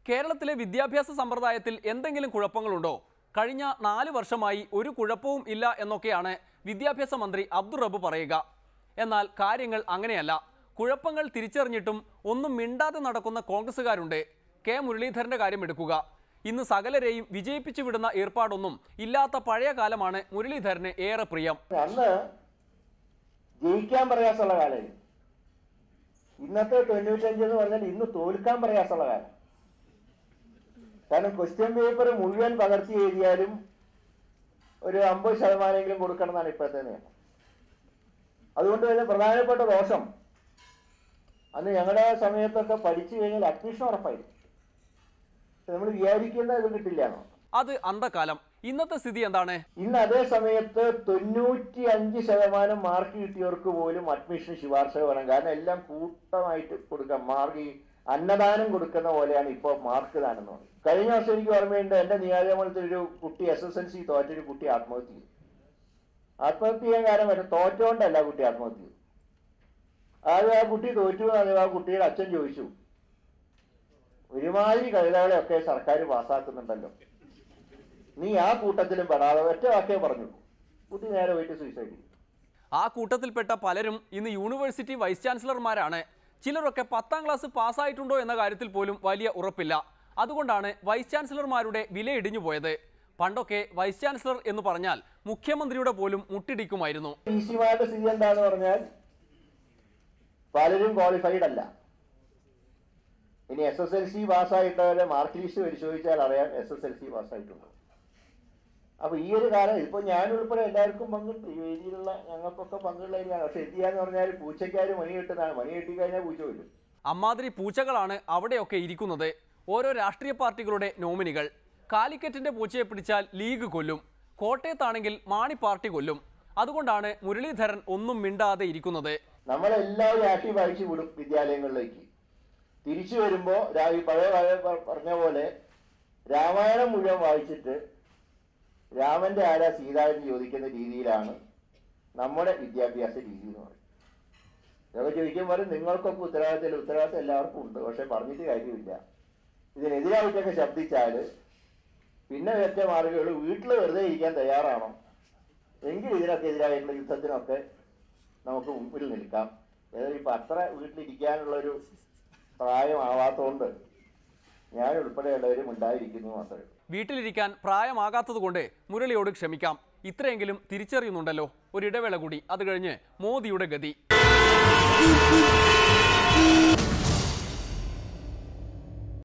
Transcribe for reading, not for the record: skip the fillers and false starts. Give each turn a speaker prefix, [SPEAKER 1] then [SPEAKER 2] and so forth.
[SPEAKER 1] കേരളത്തിലെ വിദ്യാഭ്യാസ സമ്പ്രദായത്തിൽ എന്തെങ്കിലും കുഴപ്പങ്ങളുണ്ടോ? കഴിഞ്ഞ 4 വർഷമായി ഒരു കുഴപ്പവും ഇല്ല എന്നൊക്കെയാണ് വിദ്യാഭ്യാസ മന്ത്രി അബ്ദുൾ റബ്ബ് പറയുക. എന്നാൽ കാര്യങ്ങൾ അങ്ങനെയല്ല. കുഴപ്പങ്ങൾ തിരിച്ചറിഞ്ഞിട്ടും ഒന്നും മിണ്ടാതെ നടക്കുന്ന കോൺഗ്രസുകാരുണ്ട്. കെ മുരളീധരന്റെ കാര്യം എടുക്കുക. ഇന്ന് സകലരെയും വിജയിപ്പിച്ചു വിടുന്ന ഏർപ്പാടൊന്നും ഇല്ലാത്ത പഴയ കാലമാണ് മുരളീധരന് ഏറെ പ്രിയം.
[SPEAKER 2] അന്ന് ജയിക്കാൻ പ്രയാസമുള്ള കാലം, ഇന്നത്തെ 95 എന്ന് പറഞ്ഞാൽ ഇന്ന് തോൽക്കാൻ പ്രയാസമുള്ള കാലം. കാരണം ക്വസ്റ്റ്യൻ പേപ്പർ മുഴുവൻ പകർത്തി എഴുതിയാലും ഒരു 50% കൊടുക്കണം എന്നാണ് ഇപ്പോഴത്തെ നിയമം. അതുകൊണ്ട് തന്നെ പ്രധാനപ്പെട്ട ദോഷം, അന്ന് ഞങ്ങളുടെ സമയത്തൊക്കെ പഠിച്ചു കഴിഞ്ഞാൽ അഡ്മിഷൻ ഉറപ്പായിരുന്നു. നമ്മൾ വിചാരിക്കുന്ന ഇത് കിട്ടില്ല.
[SPEAKER 1] അത് അന്ധകാലം. ഇന്നത്തെ സ്ഥിതി എന്താണ്?
[SPEAKER 2] ഇന്ന് അതേ സമയത്ത് 95% മാർക്ക് കിട്ടിയവർക്ക് പോലും അഡ്മിഷൻ ശുപാർശ വേണം. കാരണം എല്ലാം കൂട്ടമായിട്ട് കൊടുക്കാം. മാർക്ക് അന്നദാനം കൊടുക്കുന്ന പോലെയാണ് ഇപ്പോൾ മാർക്ക് ദാനം എന്ന് പറയുന്നത്. കഴിഞ്ഞ വർഷം എനിക്ക് ഓർമ്മയുണ്ട്, എൻ്റെ നിയോജകമണ്ഡലത്തിൽ ഒരു കുട്ടി SSLC തോറ്റൊരു കുട്ടി ആത്മഹത്യ ചെയ്തു. ആത്മഹത്യ ചെയ്യാൻ കാരണം വരെ തോറ്റോണ്ടല്ല കുട്ടി ആത്മഹത്യ ചെയ്തു. അത് ആ കുട്ടി തോറ്റു എന്ന് ആ കുട്ടിയുടെ അച്ഛൻ ചോദിച്ചു, ഒരുമാതിരി കവിതകളെയൊക്കെ സർക്കാർ പാസ്സാക്കുന്നുണ്ടല്ലോ, നീ ആ കൂട്ടത്തിലും പെടാതെ ഒറ്റ വാക്കേ പറഞ്ഞു. കുട്ടി നേരെ പോയിട്ട് സൂയിസൈഡ് ചെയ്തു.
[SPEAKER 1] ആ കൂട്ടത്തിൽപ്പെട്ട പലരും ഇന്ന് യൂണിവേഴ്സിറ്റി വൈസ് ചാൻസലർമാരാണ്. ചിലരൊക്കെ 10ാം ക്ലാസ് പാസ്സായിട്ടുണ്ടോ എന്ന കാര്യത്തിൽ പോലും വലിയ ഉറപ്പില്ല. അതുകൊണ്ടാണ് വൈസ് ചാൻസലർമാരുടെ വില ഇടിഞ്ഞു പോയത്. പണ്ടൊക്കെ വൈസ് ചാൻസലർ എന്ന് പറഞ്ഞാൽ മുഖ്യമന്ത്രിയുടെ പോലും മുട്ടിടിക്കുമായിരുന്നു.
[SPEAKER 2] ഈസിമാരുടെ സ്ഥിതി എന്താന്ന് പറഞ്ഞാൽ പലരും ക്വാളിഫൈഡ് അല്ല. ഇനി SSLC പാസ്സായിട്ടവരെ മാർക്ക് ലിസ്റ്റ് പരിശോധിച്ചാൽ അറിയാം SSLC പാസ്സായിട്ടുണ്ട്. അപ്പൊ ഈ ഒരു കാലം ഇപ്പൊ ഞാനുൾപ്പെടെ എല്ലാവർക്കും പങ്കുണ്ട്. ഈ രീതിയിലുള്ള ഞങ്ങൾക്കൊക്കെ പങ്കുള്ള ഏരിയയാണ്. പക്ഷെ എന്തിയാന്ന് പറഞ്ഞാൽ പൂച്ചക്കാര് മണി കിട്ടുന്നതാണ്. മണി കിട്ടിക്കഴിഞ്ഞാൽ പൂച്ച വരും.
[SPEAKER 1] അമ്മാതിരി പൂച്ചകളാണ് അവിടെയൊക്കെ ഇരിക്കുന്നത്. ഓരോ രാഷ്ട്രീയ പാർട്ടികളുടെ നോമിനികൾ. കാലിക്കറ്റിന്റെ പൂച്ചയെ പിടിച്ചാൽ ലീഗ് കൊല്ലും, കോട്ടയത്താണെങ്കിൽ മാണി പാർട്ടി കൊല്ലും. അതുകൊണ്ടാണ് മുരളീധരൻ ഒന്നും മിണ്ടാതെ ഇരിക്കുന്നത്.
[SPEAKER 2] നമ്മളെല്ലാവരും ആക്റ്റീവ് അയച്ചു വിടും വിദ്യാലയങ്ങളിലേക്ക്. തിരിച്ചു വരുമ്പോ പഴയ പറഞ്ഞ പോലെ രാമായണം മുഴുവൻ വായിച്ചിട്ട് രാമന്റെ ആരാ സീത എന്ന് ചോദിക്കുന്ന രീതിയിലാണ് നമ്മുടെ വിദ്യാഭ്യാസ രീതി എന്ന് പറയുന്നത്. ഇതൊക്കെ ചോദിക്കുമ്പോൾ നിങ്ങൾക്കൊക്കെ ഉത്തരവാദിത്തം എല്ലാവർക്കും ഉണ്ട്. പക്ഷെ പറഞ്ഞിട്ട് കാര്യമില്ല. ഇതിനെതിരായിട്ടൊക്കെ ശബ്ദിച്ചാൽ പിന്നെ ഒറ്റ മാർഗങ്ങൾ വീട്ടിൽ വെറുതെ ഇരിക്കാൻ തയ്യാറാണോ എങ്കിൽ ഇതിനൊക്കെ എതിരായിട്ടുള്ള യുദ്ധത്തിനൊക്കെ നമുക്ക് മുമ്പിൽ നിൽക്കാം. ഏതായാലും ഇപ്പം അത്ര വീട്ടിലിരിക്കാനുള്ളൊരു പ്രായമാവാത്തതുകൊണ്ട് ഞാൻ ഉൾപ്പെടെയുള്ളവരും ഉണ്ടായിരിക്കുന്നു മാത്രമേ.
[SPEAKER 1] വീട്ടിലിരിക്കാൻ പ്രായമാകാത്തതുകൊണ്ട് മുരളിയോട് ക്ഷമിക്കാം. ഇത്രയെങ്കിലും തിരിച്ചറിയുന്നുണ്ടല്ലോ. ഒരിടവേള കൂടി, അത് കഴിഞ്ഞ് മോദിയുടെ ഗതി.